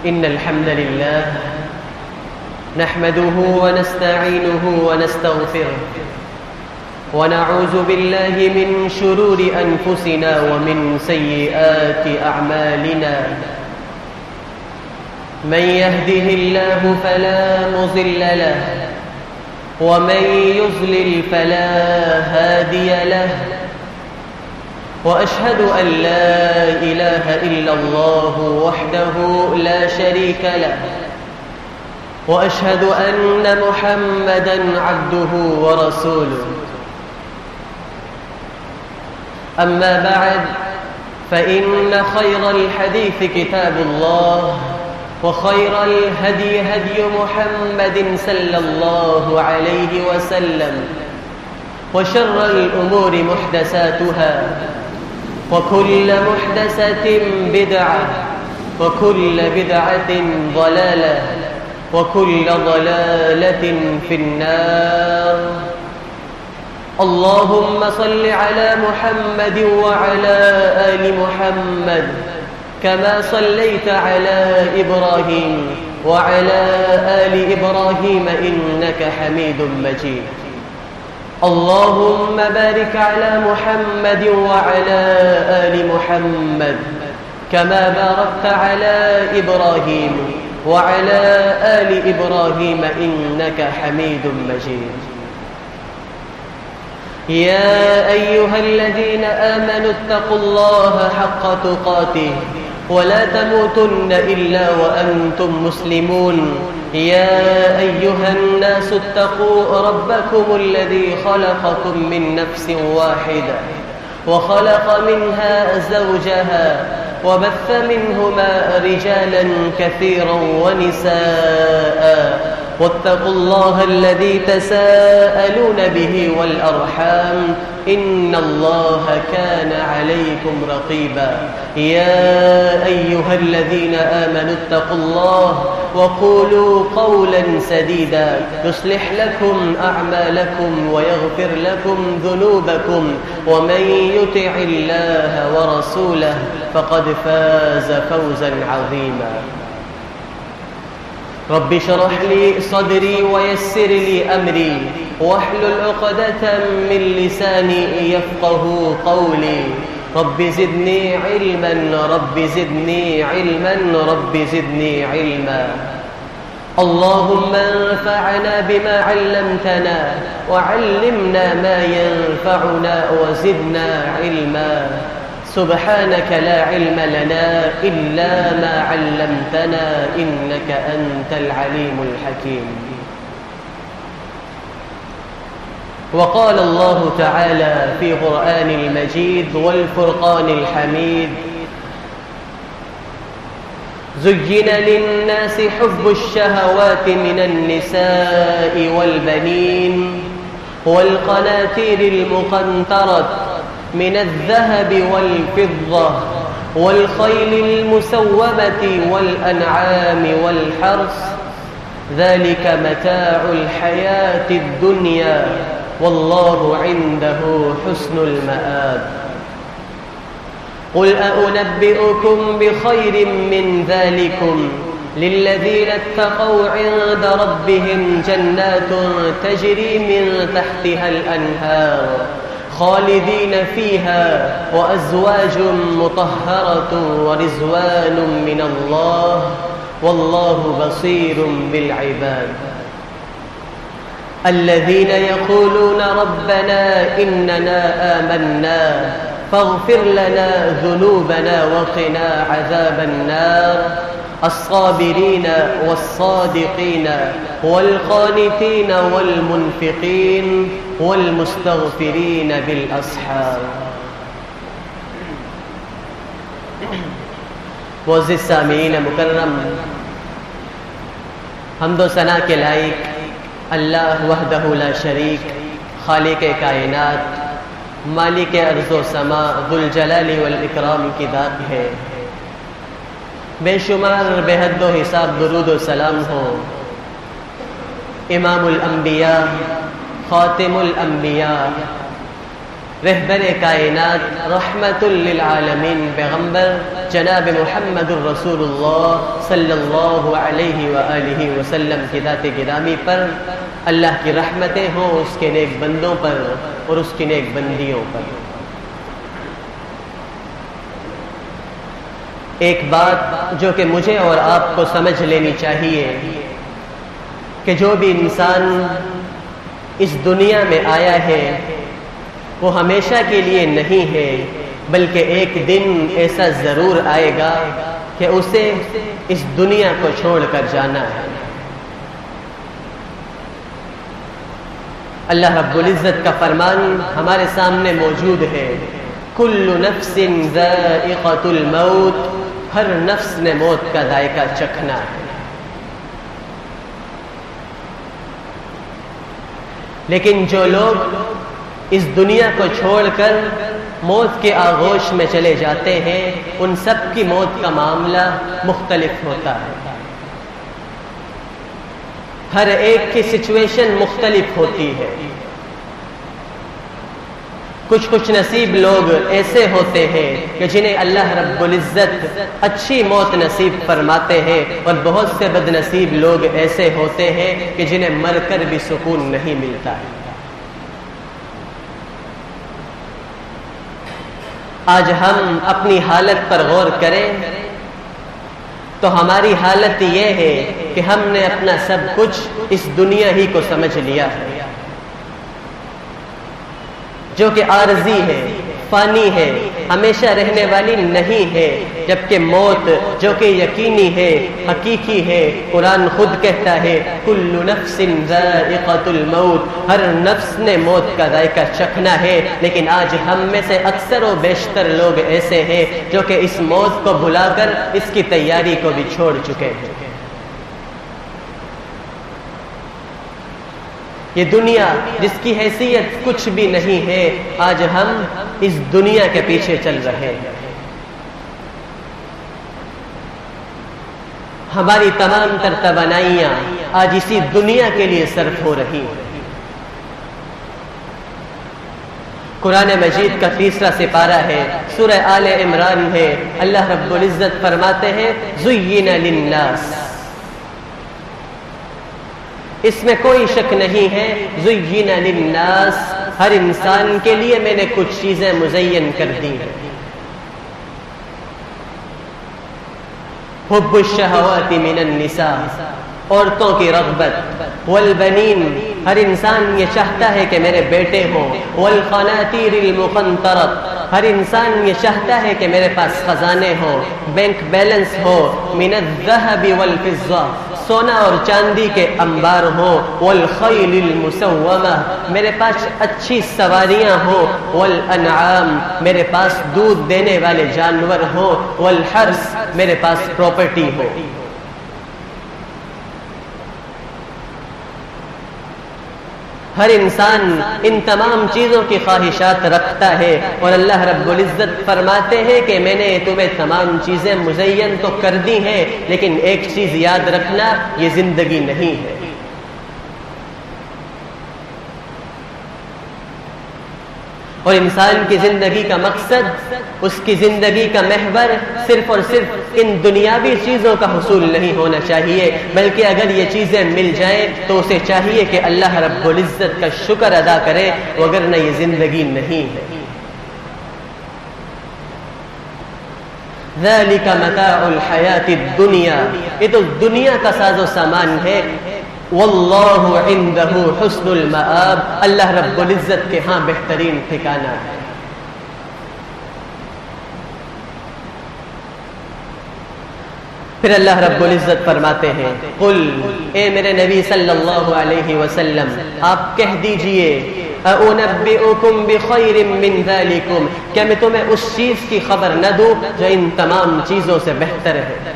إن الحمد لله نحمده ونستعينه ونستغفره ونعوذ بالله من شرور أنفسنا ومن سيئات أعمالنا. من يهده الله فلا مضل له ومن يضلل فلا هادي له، وأشهد أن لا إله إلا الله وحده لا شريك له، وأشهد أن محمدًا عبده ورسوله. أما بعد، فإن خير الحديث كتاب الله، وخير الهدي هدي محمد صلى الله عليه وسلم، وشر الأمور محدثاتها، وكل محدثة بدعة، وكل بدعة ضلالة، وكل ضلالة في النار. اللهم صل على محمد وعلى آل محمد كما صليت على إبراهيم وعلى آل إبراهيم إنك حميد مجيد. اللهم بارك على محمد وعلى آل محمد كما باركت على إبراهيم وعلى آل إبراهيم إنك حميد مجيد. يا أيها الذين آمنوا اتقوا الله حق تقاته ولا تموتن إلا وأنتم مسلمون. يا أيها الناس اتقوا ربكم الذي خلقكم من نفس واحدة وخلق منها زوجها وبث منهما رجالا كثيرا ونساء، واتقوا الله الذي تساءلون به والأرحام إن الله كان عليكم رقيبا. يا أيها الذين آمنوا اتقوا الله وقولوا قولا سديدا يصلح لكم أعمالكم ويغفر لكم ذنوبكم، ومن يطع الله ورسوله فقد فاز فوزا عظيما. رب اشرح لي صدري ويسر لي أمري واحلل عقدة من لساني يفقه قولي. رب زدني علما، رب زدني علما، رب زدني علما. اللهم انفعنا بما علمتنا وعلمنا ما ينفعنا وزدنا علما. سبحانك لا علم لنا إلا ما علمتنا إنك أنت العليم الحكيم. وقال الله تعالى في قرآن المجيد والفرقان الحميد: زين للناس حب الشهوات من النساء والبنين والقناطير المقنطرة من الذهب والفضة والخيل المسومة والأنعام والحرث، ذلك متاع الحياة الدنيا والله عنده حسن المآب. قل أنبئكم بخير من ذلكم للذين اتقوا عند ربهم جنات تجري من تحتها الأنهار خالدين فيها وأزواج مطهرة ورضوان من الله والله بصير بالعباد. الذين يقولون ربنا إننا آمنا فاغفر لنا ذنوبنا وقنا عذاب النار. الصابرين والصادقين والقانتين والمنفقين والمستغفرين بالأسحار. معزز سامعین مکرم، حمد و ثنا کے لائق اللہ وحدہ لا شریک، خالق کائنات، مالک ارض و سما، ذوالجلال والاکرام کی ذات ہے. بے شمار بے حد و حساب درود و سلام ہو امام الانبیاء، خاتم الانبیاء، رہبر کائنات رحمت للعالمین پیغمبر جناب محمد الرسول اللہ صلی اللہ علیہ وآلہ وسلم کی ذات گرامی پر اللہ کی رحمتیں ہوں اس کے نیک بندوں پر اور اس کی نیک بندیوں پر۔ ایک بات جو کہ مجھے اور آپ کو سمجھ لینی چاہیے کہ جو بھی انسان اس دنیا میں آیا ہے وہ ہمیشہ کے لیے نہیں ہے، بلکہ ایک دن ایسا ضرور آئے گا کہ اسے اس دنیا کو چھوڑ کر جانا ہے۔ اللہ رب العزت کا فرمان ہمارے سامنے موجود ہے، کل نفس ذائقۃ الموت، ہر نفس نے موت کا ذائقہ چکھنا ہے۔ لیکن جو لوگ اس دنیا کو چھوڑ کر موت کے آغوش میں چلے جاتے ہیں ان سب کی موت کا معاملہ مختلف ہوتا ہے۔ ہر ایک کی سچویشن مختلف ہوتی ہے۔ کچھ نصیب لوگ ایسے ہوتے ہیں کہ جنہیں اللہ رب العزت اچھی موت نصیب فرماتے ہیں، اور بہت سے بد نصیب لوگ ایسے ہوتے ہیں کہ جنہیں مر کر بھی سکون نہیں ملتا ہے۔ آج ہم اپنی حالت پر غور کریں تو ہماری حالت یہ ہے کہ ہم نے اپنا سب کچھ اس دنیا ہی کو سمجھ لیا ہے، جو کہ عارضی ہے، فانی ہے، ہمیشہ رہنے والی نہیں ہے، جبکہ موت جو کہ یقینی ہے، حقیقی ہے۔ قرآن خود کہتا ہے کل نفس ذائقۃ الموت، ہر نفس نے موت کا ذائقہ چکھنا ہے۔ لیکن آج ہم میں سے اکثر و بیشتر لوگ ایسے ہیں جو کہ اس موت کو بھلا کر اس کی تیاری کو بھی چھوڑ چکے ہیں۔ یہ دنیا جس کی حیثیت کچھ بھی نہیں ہے، آج ہم اس دنیا کے پیچھے چل رہے ہیں۔ ہماری تمام تر توانائیاں آج اسی دنیا کے لیے صرف ہو رہی ہیں۔ قرآن مجید کا تیسرا سپارہ ہے، سورہ آل عمران ہے۔ اللہ رب العزت فرماتے ہیں زُيِّنَ لِلنَّاسِ، اس میں کوئی شک نہیں ہے، زُيِّنَ لِلنَّاسِ، ہر انسان کے لیے میں نے کچھ چیزیں مزین کر دی ہیں۔ حب الشہوات من النساء، عورتوں کی رغبت، والبنین، ہر انسان یہ چاہتا ہے کہ میرے بیٹے ہوں، والقناطیر المقنطرۃ، ہر انسان یہ چاہتا ہے کہ میرے پاس خزانے ہوں، بینک بیلنس ہو، من الذهب والفضہ، سونا اور چاندی کے انبار ہوں، والخیل المسومہ، میرے پاس اچھی سواریاں ہوں، والانعام، میرے پاس دودھ دینے والے جانور ہوں، والحرث، میرے پاس پراپرٹی ہو۔ ہر انسان ان تمام چیزوں کی خواہشات رکھتا ہے، اور اللہ رب العزت فرماتے ہیں کہ میں نے تمہیں تمام چیزیں مزین تو کر دی ہیں، لیکن ایک چیز یاد رکھنا، یہ زندگی نہیں ہے۔ اور انسان کی زندگی کا مقصد، اس کی زندگی کا محور صرف اور صرف ان دنیاوی چیزوں کا حصول نہیں ہونا چاہیے، بلکہ اگر یہ چیزیں مل جائیں تو اسے چاہیے کہ اللہ رب العزت کا شکر ادا کرے، وگرنہ یہ زندگی نہیں ہے۔ ذَلِكَ مَتَاعُ الْحَيَاةِ الدُّنْيَا، یہ تو دنیا کا ساز و سامان ہے۔ واللہ عندہ حسن المآب، اللہ رب العزت کے ہاں بہترین ٹھکانہ ہے۔ پھر اللہ رب العزت فرماتے ہیں قل، اے میرے نبی صلی اللہ علیہ وسلم آپ کہہ دیجئے، اُنَبِّئُكُم بِخَيْرٍ مِّن ذَلِكُمْ، کیا میں تمہیں اس چیز کی خبر نہ دوں جو ان تمام چیزوں سے بہتر ہے۔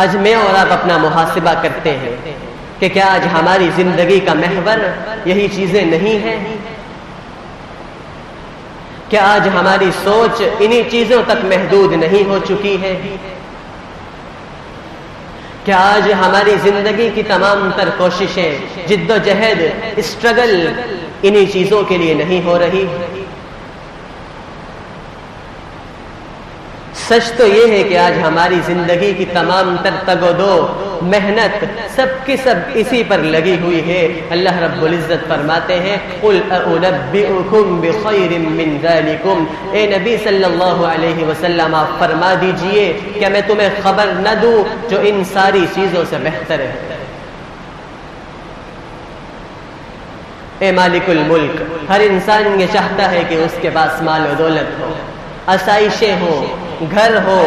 آج میں اور آپ اپنا محاسبہ کرتے ہیں کہ کیا آج ہماری زندگی کا محور یہی چیزیں نہیں ہیں؟ کیا آج ہماری سوچ انہی چیزوں تک محدود نہیں ہو چکی ہے؟ کیا آج ہماری زندگی کی تمام تر کوششیں، جد و جہد، اسٹرگل انہی چیزوں کے لیے نہیں ہو رہی؟ سچ تو یہ ہے کہ آج ہماری زندگی کی تمام تر تگ و دو محنت سب کی سب اسی پر لگی ہوئی ہے۔ اللہ رب العزت فرماتے ہیں قُلْ أَأُنَبِّئُكُمْ بِخَيْرٍ مِّن ذَلِكُمْ، اے نبی صلی اللہ علیہ وسلم آپ فرما دیجئے کہ میں تمہیں خبر نہ دوں جو ان ساری چیزوں سے بہتر ہے۔ اے مالک الملک، ہر انسان یہ چاہتا ہے کہ اس کے پاس مال و دولت ہو، آسائشیں ہوں، گھر ہو،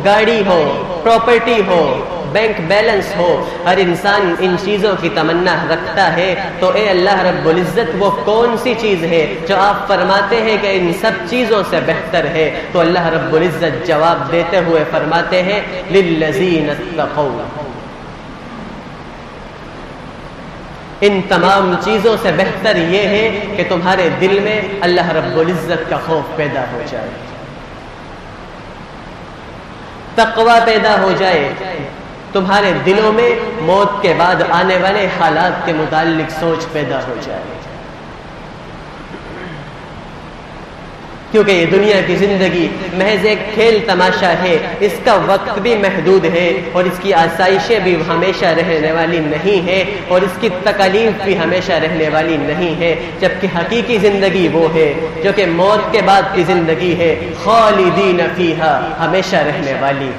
گاڑی ہو، پراپرٹی ہو، بینک بیلنس ہو، ہر انسان ان چیزوں کی تمنا رکھتا ہے۔ تو اے اللہ رب العزت وہ کون سی چیز ہے جو آپ فرماتے ہیں کہ ان سب چیزوں سے بہتر ہے؟ تو اللہ رب العزت جواب دیتے ہوئے فرماتے ہیں للذین اتقوا، ان تمام چیزوں سے بہتر یہ ہے کہ تمہارے دل میں اللہ رب العزت کا خوف پیدا ہو جائے، تقوی پیدا ہو جائے، تمہارے دلوں میں موت کے بعد آنے والے حالات کے متعلق سوچ پیدا ہو جائے، کیونکہ یہ دنیا کی زندگی محض ایک کھیل تماشا ہے، اس کا وقت بھی محدود ہے اور اس کی آسائشیں بھی ہمیشہ رہنے والی نہیں ہے اور اس کی تکالیف بھی ہمیشہ رہنے والی نہیں ہے، جبکہ حقیقی زندگی وہ ہے جو کہ موت کے بعد کی زندگی ہے، خالدین فیہا، ہمیشہ رہنے والی۔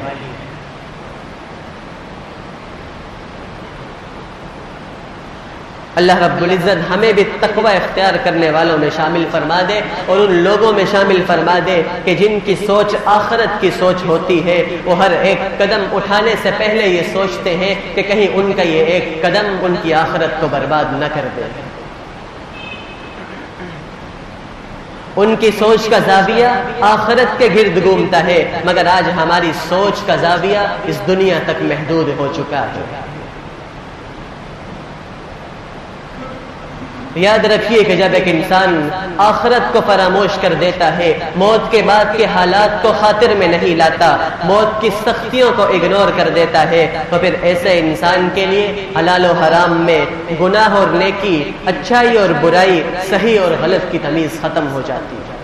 اللہ رب العزت ہمیں بھی تقوی اختیار کرنے والوں میں شامل فرما دے اور ان لوگوں میں شامل فرما دے کہ جن کی سوچ آخرت کی سوچ ہوتی ہے، وہ ہر ایک قدم اٹھانے سے پہلے یہ سوچتے ہیں کہ کہیں ان کا یہ ایک قدم ان کی آخرت کو برباد نہ کر دے۔ ان کی سوچ کا زاویہ آخرت کے گرد گھومتا ہے، مگر آج ہماری سوچ کا زاویہ اس دنیا تک محدود ہو چکا ہے۔ یاد رکھیے کہ جب ایک انسان آخرت کو فراموش کر دیتا ہے، موت کے بعد کے حالات کو خاطر میں نہیں لاتا، موت کی سختیوں کو اگنور کر دیتا ہے، تو پھر ایسے انسان کے لیے حلال و حرام میں، گناہ اور نیکی، اچھائی اور برائی، صحیح اور غلط کی تمیز ختم ہو جاتی ہے۔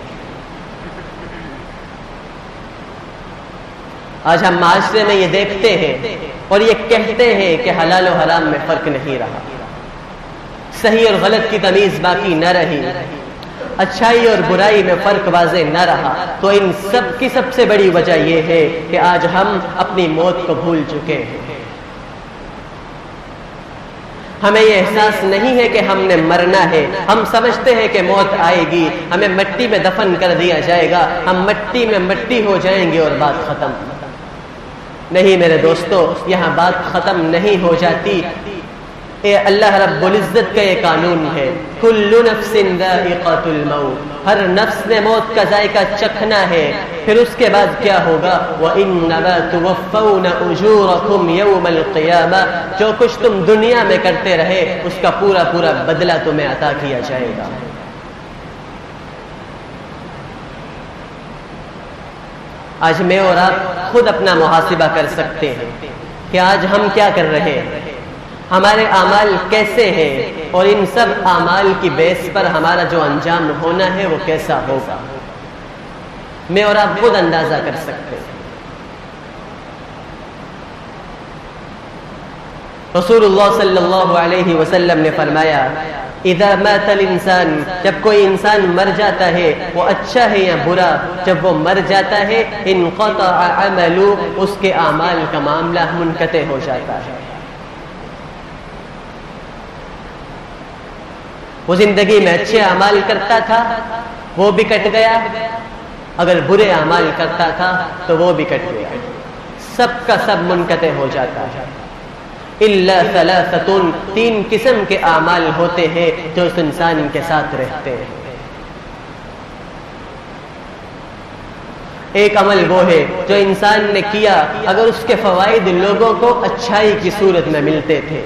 آج ہم معاشرے میں یہ دیکھتے ہیں اور یہ کہتے ہیں کہ حلال و حرام میں فرق نہیں رہا، صحیح اور غلط کی تمیز باقی نہ رہی، اچھائی اور برائی میں فرق واضح نہ رہا، تو ان سب کی سب سے بڑی وجہ یہ ہے کہ آج ہم اپنی موت کو بھول چکے ہیں۔ ہمیں یہ احساس نہیں ہے کہ ہم نے مرنا ہے، ہم سمجھتے ہیں کہ موت آئے گی، ہمیں مٹی میں دفن کر دیا جائے گا، ہم مٹی میں مٹی ہو جائیں گے اور بات ختم۔ نہیں میرے دوستو، یہاں بات ختم نہیں ہو جاتی۔ اے اللہ رب العزت کا یہ قانون ہے، کل نفس ذائقۃ الموت، ہر نفس نے موت کا ذائقہ چکھنا ہے۔ پھر اس کے بعد کیا ہوگا؟ وَإِنَّمَا تُوَفَّوْنَ أُجُورَكُمْ يَوْمَ الْقِيَامَةِ، جو کچھ تم دنیا میں کرتے رہے اس کا پورا پورا بدلہ تمہیں عطا کیا جائے گا۔ آج میں اور آپ خود اپنا محاسبہ کر سکتے ہیں کہ آج ہم کیا کر رہے ہیں، ہمارے اعمال کیسے ہیں، اور ان سب اعمال کی بیس پر ہمارا جو انجام ہونا ہے وہ کیسا ہوگا، میں اور آپ خود اندازہ کر سکتے ہیں۔ رسول اللہ صلی اللہ علیہ وسلم نے فرمایا اذا مات الانسان، جب کوئی انسان مر جاتا ہے، وہ اچھا ہے یا برا، جب وہ مر جاتا ہے انقطع عملہ، اس کے اعمال کا معاملہ منقطع ہو جاتا ہے۔ وہ زندگی میں اچھے اعمال کرتا تھا وہ بھی کٹ گیا، اگر برے اعمال کرتا تھا تو وہ بھی کٹ گیا، سب کا سب منقطع ہو جاتا ہے۔ الا ثلاثۃ، تین قسم کے اعمال ہوتے ہیں جو اس انسان کے ساتھ رہتے ہیں۔ ایک عمل وہ ہے جو انسان نے کیا، اگر اس کے فوائد لوگوں کو اچھائی کی صورت میں ملتے تھے،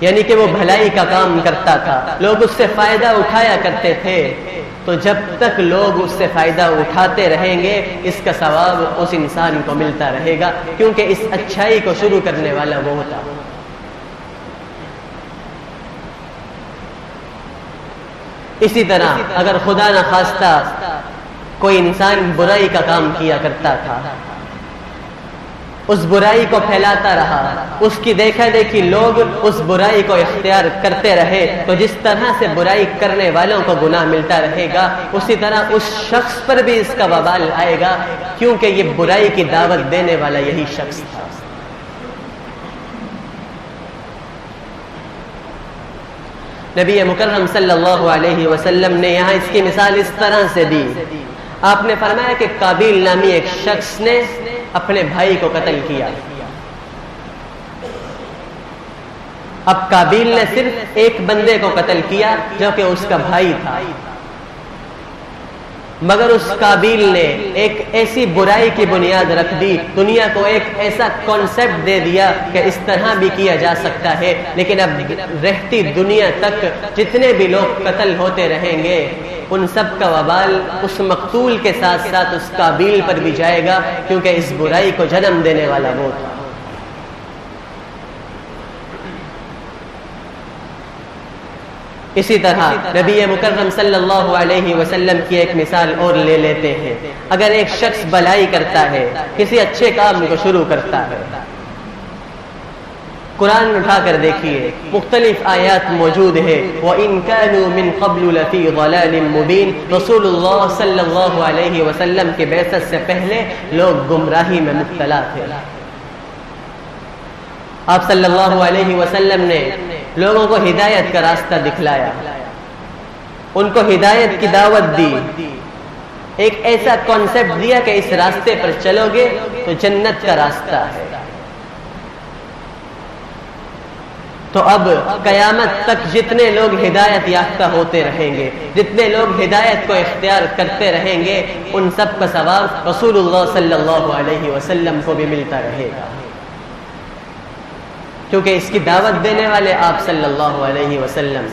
یعنی کہ وہ بھلائی کا کام کرتا تھا، لوگ اس سے فائدہ اٹھایا کرتے تھے، تو جب تک لوگ اس سے فائدہ اٹھاتے رہیں گے اس کا ثواب اس انسان کو ملتا رہے گا، کیونکہ اس اچھائی کو شروع کرنے والا وہ تھا۔ اسی طرح اگر خدا نہ خواستہ کوئی انسان برائی کا کام کیا کرتا تھا، اس برائی کو پھیلاتا رہا، اس کی دیکھا دیکھی لوگ اس برائی کو اختیار کرتے رہے، تو جس طرح سے برائی کرنے والوں کو گناہ ملتا رہے گا، اسی طرح اس شخص پر بھی اس کا وبال آئے گا، کیونکہ یہ برائی کی دعوت دینے والا یہی شخص تھا۔ نبی مکرم صلی اللہ علیہ وسلم نے یہاں اس کی مثال اس طرح سے دی۔ آپ نے فرمایا کہ قابیل نامی ایک شخص نے اپنے بھائی کو قتل کیا۔ اب قابیل نے صرف ایک بندے کو قتل کیا جو کہ اس کا بھائی تھا، مگر اس قابیل نے ایک ایسی برائی کی بنیاد رکھ دی، دنیا کو ایک ایسا کانسیپٹ دے دیا کہ اس طرح بھی کیا جا سکتا ہے، لیکن اب رہتی دنیا تک جتنے بھی لوگ قتل ہوتے رہیں گے، ان سب کا وبال اس مقتول کے ساتھ ساتھ اس قابیل پر بھی جائے گا، کیونکہ اس برائی کو جنم دینے والا وہ تھا۔ اسی طرح نبی مکرم صلی اللہ علیہ وسلم کی ایک مثال اور لے لیتے ہیں۔ اگر ایک شخص بھلائی کرتا ہے، کسی اچھے کام کو شروع کرتا ہے، قرآن اٹھا کر دیکھیے، مختلف آیات موجود ہے، وَإِن كَانُوا مِن قَبْلُ لَفِي ضَلَالٍ مُبِينٍ۔ رسول اللہ صلی اللہ علیہ وسلم کے بعثت سے پہلے لوگ گمراہی میں مبتلا تھے۔ آپ صلی اللہ علیہ وسلم نے لوگوں کو ہدایت کا راستہ دکھلایا، ان کو ہدایت کی دعوت دی، ایک ایسا کانسیپٹ دیا کہ اس راستے پر چلو گے تو جنت کا راستہ ہے۔ تو اب قیامت تک جتنے لوگ ہدایت یافتہ ہوتے رہیں گے، جتنے لوگ ہدایت کو اختیار کرتے رہیں گے، ان سب کا ثواب رسول اللہ صلی اللہ علیہ وسلم کو بھی ملتا رہے گا، کیونکہ اس کی دعوت دینے والے آپ صلی اللہ علیہ وسلم۔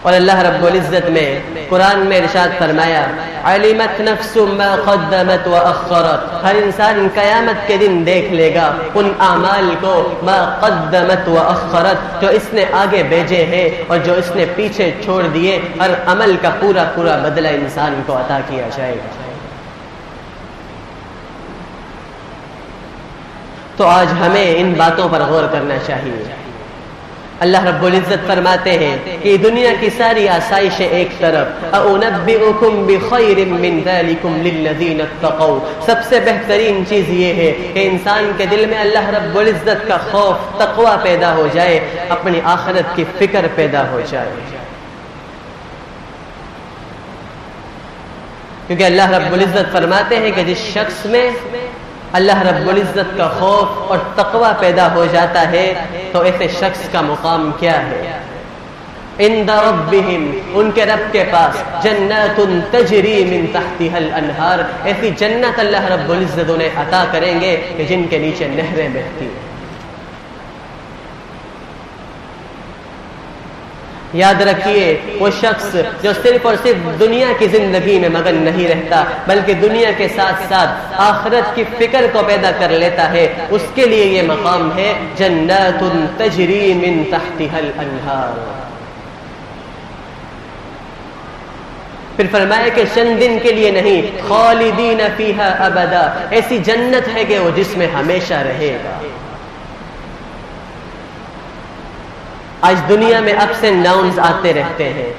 اور اللہ رب العزت نے قرآن میں ارشاد فرمایا، علمت نفس ما قدمت واخرت۔ ہر انسان قیامت کے دن دیکھ لے گا ان اعمال کو، ما قدمت واخرت، جو اس نے آگے بھیجے ہیں اور جو اس نے پیچھے چھوڑ دیے، ہر عمل کا پورا پورا بدلہ انسان کو عطا کیا جائے گا۔ تو آج ہمیں ان باتوں پر غور کرنا چاہیے۔ اللہ رب العزت فرماتے ہیں کہ دنیا کی ساری آسائشیں ایک طرف، اُنَبِّئُكُم بِخَيْرٍ مِّن ذَلِكُمْ لِلَّذِينَ اتَّقَوْا، سب سے بہترین چیز یہ ہے کہ انسان کے دل میں اللہ رب العزت کا خوف، تقوی پیدا ہو جائے، اپنی آخرت کی فکر پیدا ہو جائے۔ کیونکہ اللہ رب العزت فرماتے ہیں کہ جس شخص میں اللہ رب العزت کا خوف اور تقوی پیدا ہو جاتا ہے تو ایسے شخص کا مقام کیا ہے؟ عند ربہم، ان کے رب کے پاس، جنات تجری من تحتها الانہار، ایسی جنت اللہ رب العزت انہیں عطا کریں گے کہ جن کے نیچے نہریں بہتی ہیں۔ یاد رکھیے، وہ شخص جو صرف اور صرف دنیا کی زندگی میں مگن نہیں رہتا، بلکہ دنیا کے ساتھ ساتھ آخرت کی فکر کو پیدا کر لیتا ہے، اس کے لیے یہ مقام ہے جنات تجری من تحتها الانہار۔ پھر فرمایا کہ چند دن کے لیے نہیں، خالدین فیہا ابدا، ایسی جنت ہے کہ وہ جس میں ہمیشہ رہے گا۔ آج دنیا میں اپس اینڈ ڈاؤنز آتے رہتے ہیں،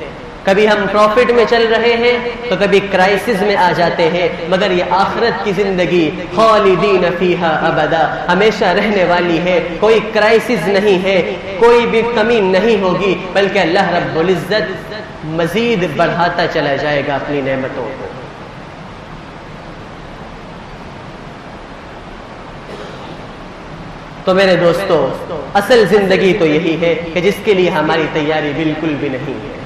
کبھی ہم پروفٹ میں چل رہے ہیں تو کبھی کرائسس میں آ جاتے ہیں، مگر یہ آخرت کی زندگی خالدین فیہا ابدا، ہمیشہ رہنے والی ہے، کوئی کرائسس نہیں ہے، کوئی بھی کمی نہیں ہوگی، بلکہ اللہ رب العزت مزید بڑھاتا چلا جائے گا اپنی نعمتوں کو۔ تو میرے دوستو، اصل زندگی تو یہی ہے کہ جس کے لیے ہماری تیاری بالکل بھی نہیں ہے۔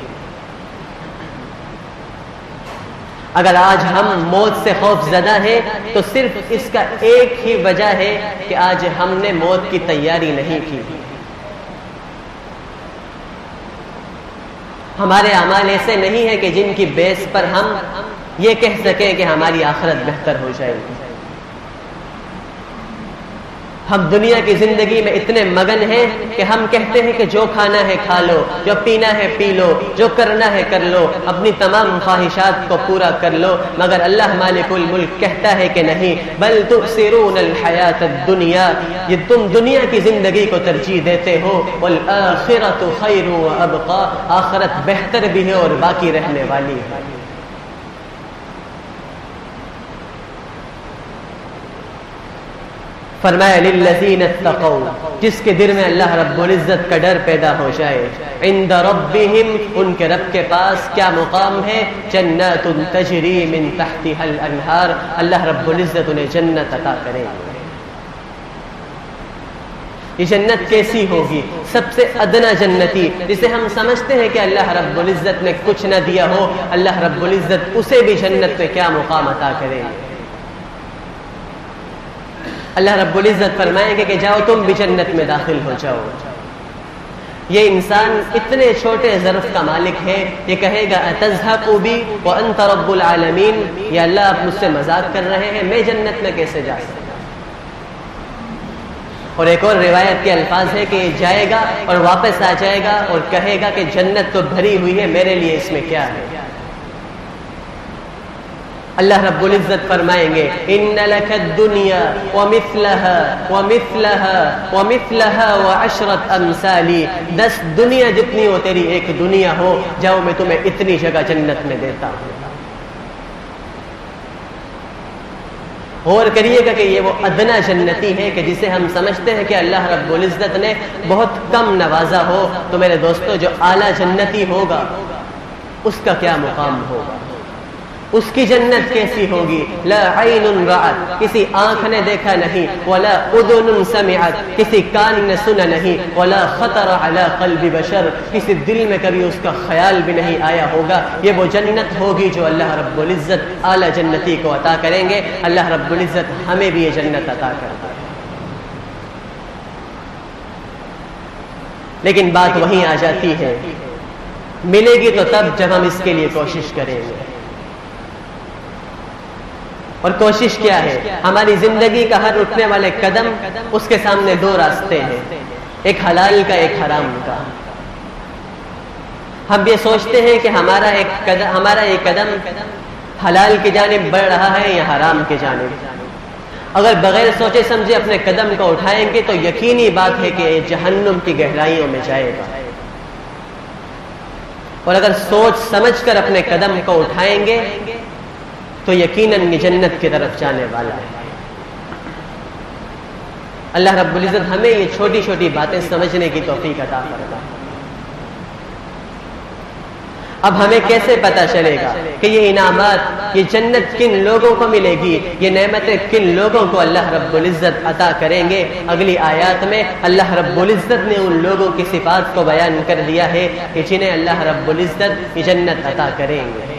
اگر آج ہم موت سے خوف زدہ ہیں تو صرف اس کا ایک ہی وجہ ہے کہ آج ہم نے موت کی تیاری نہیں کی۔ ہمارے اعمال ایسے نہیں ہیں کہ جن کی بیس پر ہم یہ کہہ سکیں کہ ہماری آخرت بہتر ہو جائے گی۔ ہم دنیا کی زندگی میں اتنے مگن ہیں کہ ہم کہتے ہیں کہ جو کھانا ہے کھا لو، جو پینا ہے پی لو، جو کرنا ہے کر لو، اپنی تمام خواہشات کو پورا کر لو، مگر اللہ مالک الملک کہتا ہے کہ نہیں، بل تؤثرون الحیات الدنیا، یہ تم دنیا کی زندگی کو ترجیح دیتے ہو، والآخرۃ خیر وابقی، آخرت بہتر بھی ہے اور باقی رہنے والی ہے۔ فرمایا للذین اتقوا، جس کے دل میں اللہ رب العزت کا ڈر پیدا ہو جائے، عند ربہم، ان کے رب کے پاس کیا مقام ہے، جنات تجری من تحتها الانہار، اللہ رب العزت انہیں جنت عطا کریں گے۔ یہ جنت کیسی ہوگی؟ سب سے ادنا جنتی، جسے ہم سمجھتے ہیں کہ اللہ رب العزت نے کچھ نہ دیا ہو، اللہ رب العزت اسے بھی جنت میں کیا مقام عطا کریں گے۔ اللہ رب العزت فرمائیں گے کہ جاؤ تم بھی جنت میں داخل ہو جاؤ۔ یہ انسان اتنے چھوٹے ظرف کا مالک ہے، یہ کہے گا اتذهب بی وانت رب العالمین، یا اللہ آپ مجھ سے مذاق کر رہے ہیں، میں جنت میں کیسے جا سکتا؟ اور ایک اور روایت کے الفاظ ہے کہ یہ جائے گا اور واپس آ جائے گا اور کہے گا کہ جنت تو بھری ہوئی ہے، میرے لیے اس میں کیا ہے؟ اللہ رب العزت فرمائیں گے ان لک الدنیا ومثلها ومثلها ومثلها وعشرۃ امثال، 10 دنیا جتنی ہو تیری ایک دنیا ہو، جاؤ میں تمہیں اتنی جگہ جنت میں دیتا ہوں۔ غور کریے گا کہ یہ وہ ادنا جنتی ہے کہ جسے ہم سمجھتے ہیں کہ اللہ رب العزت نے بہت کم نوازا ہو، تو میرے دوستو جو اعلیٰ جنتی ہوگا اس کا کیا مقام ہوگا، اس کی جنت کیسی ہوگی؟ لا عین رأت، کسی آنکھ نے دیکھا نہیں، ولا اذن سمعت، کسی کان نے سنا نہیں، ولا خطر علی قلب بشر، کسی دل میں کبھی اس کا خیال بھی نہیں آیا ہوگا۔ یہ وہ جنت ہوگی جو اللہ رب العزت اعلی جنتی کو عطا کریں گے۔ اللہ رب العزت ہمیں بھی یہ جنت عطا کرتا ہے۔ لیکن بات وہیں آ جاتی ہے، ملے گی تو تب جب ہم اس کے لیے کوشش کریں گے۔ اور کوشش کیا ہے؟ ہماری زندگی کا ہر اٹھنے والے قدم اس کے سامنے 2 راستے ہیں، ایک حلال کا، ایک حرام کا۔ ہم یہ سوچتے ہیں کہ ہمارا ایک قدم حلال کی جانب بڑھ رہا ہے یا حرام کی جانب۔ اگر بغیر سوچے سمجھے اپنے قدم کو اٹھائیں گے تو یقینی بات ہے کہ یہ جہنم کی گہرائیوں میں جائے گا، اور اگر سوچ سمجھ کر اپنے قدم کو اٹھائیں گے تو یقیناً یہ جنت کی طرف جانے والا ہے۔ اللہ رب العزت ہمیں یہ چھوٹی چھوٹی باتیں سمجھنے کی توفیق عطا فرمائے۔ اب ہمیں کیسے پتہ چلے گا کہ یہ انعامات، یہ جنت کن لوگوں کو ملے گی، یہ نعمتیں کن لوگوں کو اللہ رب العزت عطا کریں گے؟ اگلی آیات میں اللہ رب العزت نے ان لوگوں کی صفات کو بیان کر دیا ہے کہ جنہیں اللہ رب العزت یہ جنت عطا کریں گے۔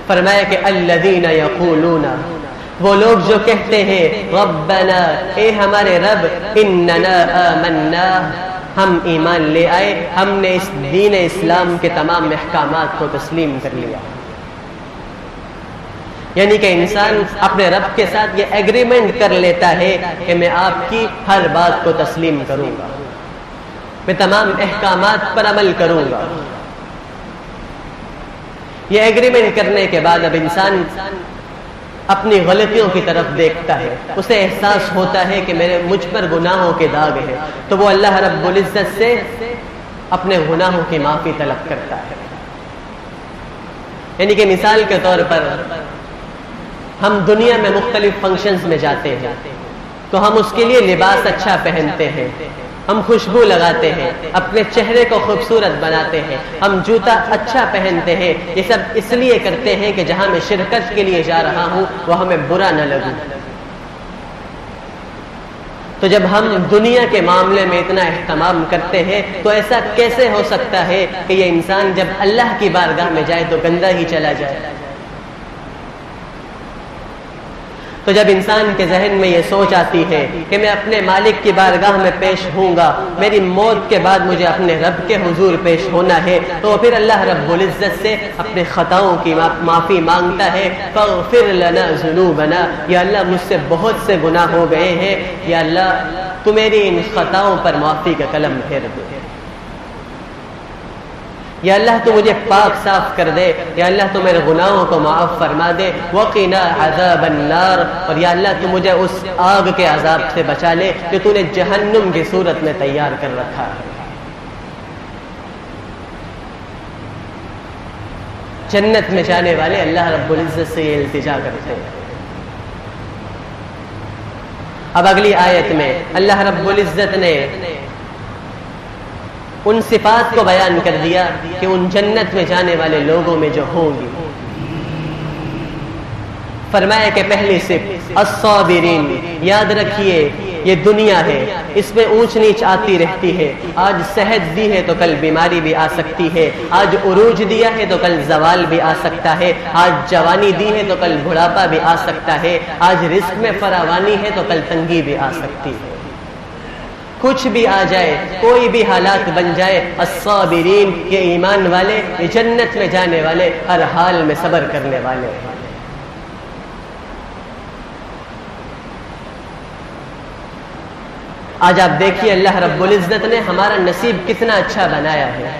فرمایا کہ الذین یقولون، وہ لوگ جو کہتے ہیں ربنا، اے ہمارے رب، اننا آمنا، ہم ایمان لے آئے، ہم نے اس دین اسلام کے تمام احکامات کو تسلیم کر لیا۔ یعنی کہ انسان اپنے رب کے ساتھ یہ ایگریمنٹ کر لیتا ہے کہ میں آپ کی ہر بات کو تسلیم کروں گا، میں تمام احکامات پر عمل کروں گا۔ یہ ایگریمنٹ کرنے کے بعد اب انسان اپنی غلطیوں کی طرف دیکھتا ہے، اسے احساس ہوتا ہے کہ مجھ پر گناہوں کے داغ ہیں، تو وہ اللہ رب العزت سے اپنے گناہوں کی معافی طلب کرتا ہے۔ یعنی کہ مثال کے طور پر ہم دنیا میں مختلف فنکشنز میں جاتے ہیں تو ہم اس کے لیے لباس اچھا پہنتے ہیں، ہم خوشبو لگاتے ہیں، اپنے چہرے کو خوبصورت بناتے ہیں، ہم جوتا اچھا پہنتے ہیں۔ یہ سب اس لیے کرتے ہیں کہ جہاں میں شرکت کے لیے جا رہا ہوں وہ ہمیں برا نہ لگے۔ تو جب ہم دنیا کے معاملے میں اتنا اہتمام کرتے ہیں تو ایسا کیسے ہو سکتا ہے کہ یہ انسان جب اللہ کی بارگاہ میں جائے تو گندا ہی چلا جائے؟ تو جب انسان کے ذہن میں یہ سوچ آتی ہے کہ میں اپنے مالک کی بارگاہ میں پیش ہوں گا، میری موت کے بعد مجھے اپنے رب کے حضور پیش ہونا ہے، تو پھر اللہ رب العزت سے اپنے خطاؤں کی معافی مانگتا ہے، فاغفر لنا ذنوبنا، یا اللہ مجھ سے بہت سے گناہ ہو گئے ہیں، یا اللہ تو میری ان خطاؤں پر معافی کا قلم پھیر دے، یا اللہ تو مجھے پاک صاف کر دے، یا اللہ تو میرے گناہوں کو معاف فرما دے، وقنا عذاب النار، اور یا اللہ تو مجھے اس آگ کے عذاب سے بچا لے جو تو نے جہنم کی صورت میں تیار کر رکھا ہے۔ جنت میں جانے والے اللہ رب العزت سے یہ التجا کرتے ہیں۔ اب اگلی آیت میں اللہ رب العزت نے ان صفات کو بیان کر دیا کہ ان جنت میں جانے والے لوگوں میں جو ہوں گی، فرمایا کہ پہلی صفت الصابرین، یاد رکھیے یہ دنیا ہے، اس میں اونچ نیچ آتی رہتی ہے، آج صحت دی ہے تو کل بیماری بھی آ سکتی ہے، آج عروج دیا ہے تو کل زوال بھی آ سکتا ہے، آج جوانی دی ہے تو کل بڑھاپا بھی آ سکتا ہے، آج رزق میں فراوانی ہے تو کل تنگی بھی آ سکتی ہے، کچھ بھی آ جائے، کوئی بھی حالات بن جائے، الصابرین یہ ایمان والے، یہ جنت میں جانے والے، ہر حال میں صبر کرنے والے۔ آج آپ دیکھیے اللہ رب العزت نے ہمارا نصیب کتنا اچھا بنایا ہے۔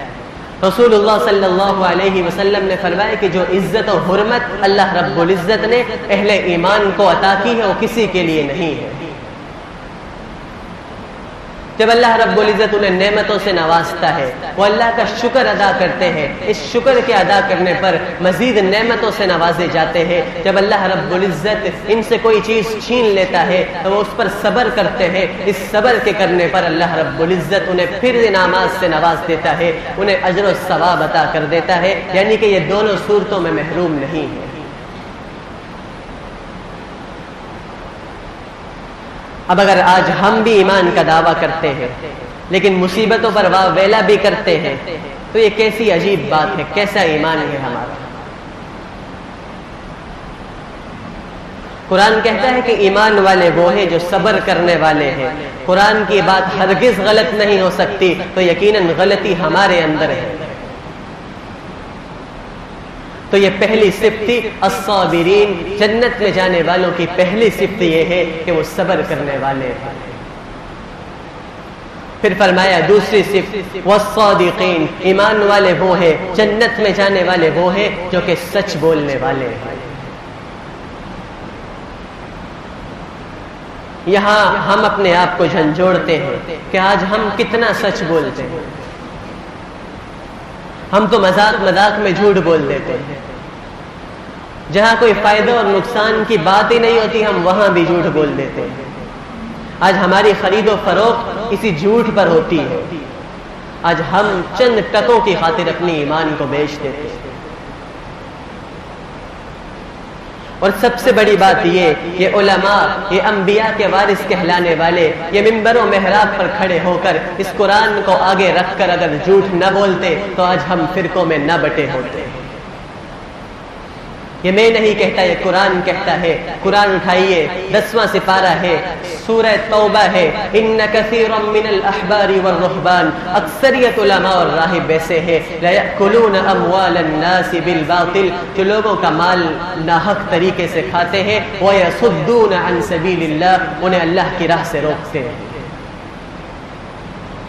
رسول اللہ صلی اللہ علیہ وسلم نے فرمایا کہ جو عزت و حرمت اللہ رب العزت نے اہل ایمان کو عطا کی ہے وہ کسی کے لیے نہیں ہے۔ جب اللہ رب العزت انہیں نعمتوں سے نوازتا ہے، وہ اللہ کا شکر ادا کرتے ہیں، اس شکر کے ادا کرنے پر مزید نعمتوں سے نوازے جاتے ہیں۔ جب اللہ رب العزت ان سے کوئی چیز چھین لیتا ہے تو وہ اس پر صبر کرتے ہیں، اس صبر کے کرنے پر اللہ رب العزت انہیں پھر انعامات سے نواز دیتا ہے، انہیں اجر و ثواب عطا کر دیتا ہے، یعنی کہ یہ دونوں صورتوں میں محروم نہیں ہے۔ اب اگر آج ہم بھی ایمان کا دعویٰ کرتے ہیں لیکن مصیبتوں پر واہ ویلا بھی کرتے ہیں تو یہ کیسی عجیب بات ہے، کیسا ایمان ہے ہمارا۔ قرآن کہتا ہے کہ ایمان والے وہ ہیں جو صبر کرنے والے ہیں۔ قرآن کی بات ہرگز غلط نہیں ہو سکتی، تو یقیناً غلطی ہمارے اندر ہے۔ تو یہ پہلی صفت تھی الصابرین، جنت میں جانے والوں کی پہلی صفت یہ ہے کہ وہ صبر کرنے والے ہیں۔ پھر فرمایا دوسری صفت والصادقین، ایمان والے وہ ہیں، جنت میں جانے والے وہ ہیں جو کہ سچ بولنے والے ہیں۔ یہاں ہم اپنے آپ کو جھنجھوڑتے ہیں کہ آج ہم کتنا سچ بولتے ہیں۔ ہم تو مذاق میں جھوٹ بول دیتے ہیں، جہاں کوئی فائدہ اور نقصان کی بات ہی نہیں ہوتی ہم وہاں بھی جھوٹ بول دیتے ہیں۔ آج ہماری خرید و فروخت اسی جھوٹ پر ہوتی ہے۔ آج ہم چند ٹکوں کی خاطر اپنی ایمان کو بیچ دیتے ہیں۔ اور سب سے بڑی بات یہ علماء، یہ انبیاء کے وارث کہلانے والے، یہ منبر و محراب پر کھڑے ہو کر اس قرآن کو آگے رکھ کر اگر جھوٹ نہ بولتے تو آج ہم فرقوں میں نہ بٹے ہوتے۔ یہ میں نہیں کہتا، یہ قرآن کہتا ہے۔ قرآن اٹھائیے، 10واں سپارہ ہے، سورہ توبہ ہے۔ ان کثیرا من الاحبار والرہبان، اکثریت علماء اور راہب ایسے ہیں، لیأکلون اموال الناس بالباطل، جو لوگوں کا مال ناحق طریقے سے کھاتے ہیں، ویصدون عن سبیل اللہ، انہیں اللہ کی راہ سے روکتے ہیں،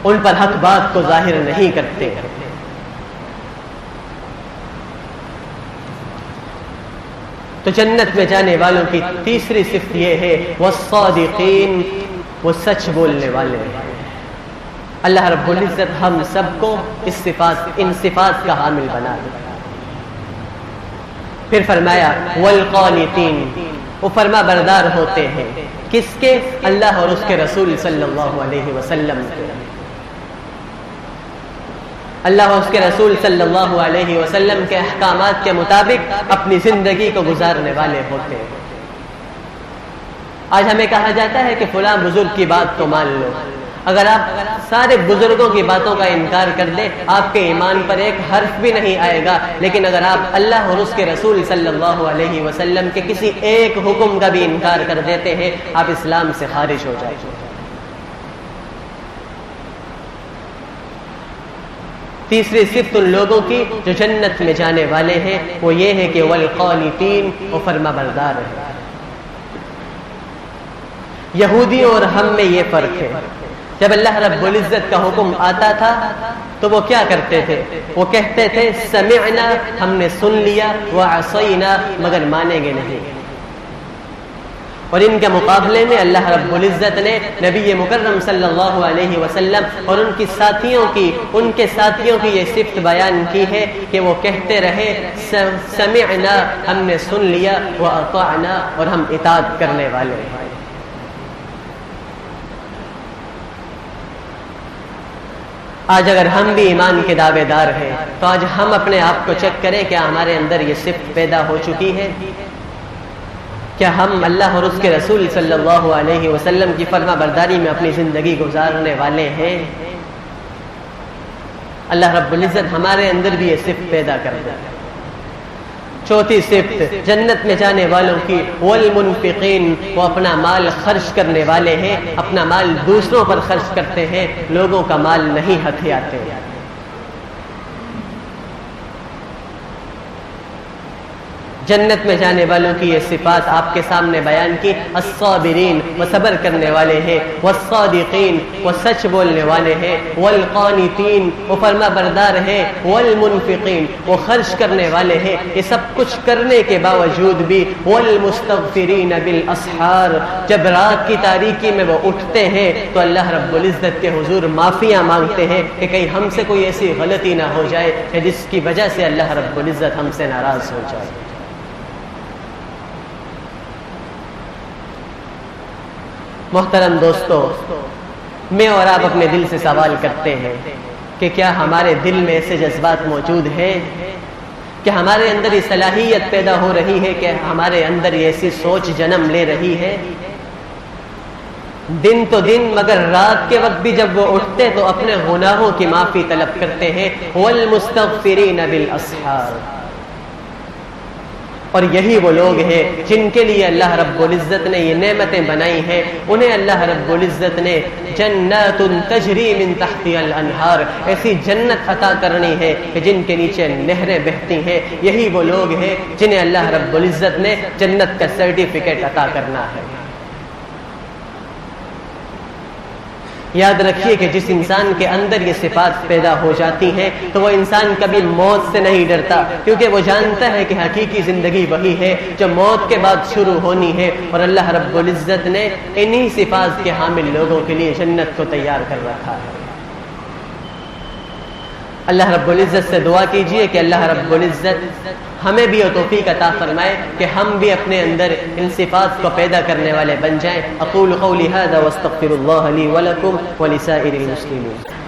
ان پر حق بات کو ظاہر نہیں کرتے۔ تو جنت میں جانے والوں کی تیسری صفت یہ ہے والصادقین، وہ سچ بولنے والے ہیں۔ اللہ رب العزت ہم سب کو ان صفات کا حامل بنا دے۔ پھر فرمایا والقانتین، وہ فرما بردار ہوتے ہیں، کس کے؟ اللہ اور اس کے رسول صلی اللہ علیہ وسلم کے۔ اللہ اور اس کے رسول صلی اللہ علیہ وسلم کے احکامات کے مطابق اپنی زندگی کو گزارنے والے ہوتے ہیں۔ آج ہمیں کہا جاتا ہے کہ فلاں بزرگ کی بات تو مان لو، اگر آپ سارے بزرگوں کی باتوں کا انکار کر دیں آپ کے ایمان پر ایک حرف بھی نہیں آئے گا، لیکن اگر آپ اللہ اور اس کے رسول صلی اللہ علیہ وسلم کے کسی ایک حکم کا بھی انکار کر دیتے ہیں آپ اسلام سے خارج ہو جائیں گے۔ تیسری صفت ان لوگوں کی جو جنت میں جانے والے ہیں وہ یہ ہے کہ والقانتین، وہ فرما بردار ہے۔ یہودیوں اور ہم میں یہ فرق ہے، جب اللہ رب العزت کا حکم آتا تھا تو وہ کیا کرتے تھے؟ وہ کہتے تھے سمعنا، ہم نے سن لیا، وعصینا، مگر مانیں گے نہیں۔ اور ان کے مقابلے میں اللہ رب العزت نے نبی مکرم صلی اللہ علیہ وسلم اور ان کے ساتھیوں کی یہ صفت بیان کی ہے کہ وہ کہتے رہے سمعنا، ہم نے سن لیا، واطعنا، اور ہم اطاعت کرنے والے ہیں۔ آج اگر ہم بھی ایمان کے دعوے دار ہیں تو آج ہم اپنے آپ کو چیک کریں کیا ہمارے اندر یہ صفت پیدا ہو چکی ہے؟ کیا ہم اللہ اور اس کے رسول صلی اللہ علیہ وسلم کی فرما برداری میں اپنی زندگی گزارنے والے ہیں؟ اللہ رب العزت ہمارے اندر بھی یہ صفت پیدا کر دے۔ چوتھی صفت جنت میں جانے والوں کی والمنفقین، وہ اپنا مال خرچ کرنے والے ہیں، اپنا مال دوسروں پر خرچ کرتے ہیں، لوگوں کا مال نہیں ہتھیاتے۔ جنت میں جانے والوں کی یہ صفات آپ کے سامنے بیان کی، الصابرین، وہ صبر کرنے والے ہیں، والصادقین، وہ سچ بولنے والے ہیں، والقانتین، وہ فرما بردار ہیں، والمنفقین، وہ خرچ کرنے والے ہیں، یہ سب کچھ کرنے کے باوجود بھی، والمستغفرین بالاسحار، جب رات کی تاریکی میں وہ اٹھتے ہیں تو اللہ رب العزت کے حضور معافیاں مانگتے ہیں کہ کہیں ہم سے کوئی ایسی غلطی نہ ہو جائے کہ جس کی وجہ سے اللہ رب العزت ہم سے ناراض ہو جائے۔ محترم دوستو، میں اور آپ اپنے دل سے سوال کرتے ہیں کہ کیا ہمارے دل میں ایسے جذبات موجود ہیں کہ ہمارے اندر یہ صلاحیت پیدا ہو رہی ہے کہ ہمارے اندر یہ ایسی سوچ جنم لے رہی ہے؟ دن تو دن مگر رات کے وقت بھی جب وہ اٹھتے تو اپنے گناہوں کی معافی طلب کرتے ہیں، والمستغفرین بالاسحار۔ اور یہی وہ لوگ ہیں جن کے لیے اللہ رب العزت نے یہ نعمتیں بنائی ہیں، انہیں اللہ رب العزت نے جنات تجری من تحتها الانہار، ایسی جنت عطا کرنی ہے کہ جن کے نیچے نہریں بہتی ہیں۔ یہی وہ لوگ ہیں جنہیں اللہ رب العزت نے جنت کا سرٹیفکیٹ عطا کرنا ہے۔ یاد رکھیے کہ جس انسان کے اندر یہ صفات پیدا ہو جاتی ہیں تو وہ انسان کبھی موت سے نہیں ڈرتا، کیونکہ وہ جانتا ہے کہ حقیقی زندگی وہی ہے جو موت کے بعد شروع ہونی ہے، اور اللہ رب العزت نے انہی صفات کے حامل لوگوں کے لیے جنت کو تیار کر رکھا ہے۔ اللہ رب العزت سے دعا کیجئے کہ اللہ رب العزت ہمیں بھی توفیق عطا فرمائے کہ ہم بھی اپنے اندر ان صفات کو پیدا کرنے والے بن جائیں۔ اقول قولی ھذا واستغفر اللہ لی ولکم ولسائر المسلمین۔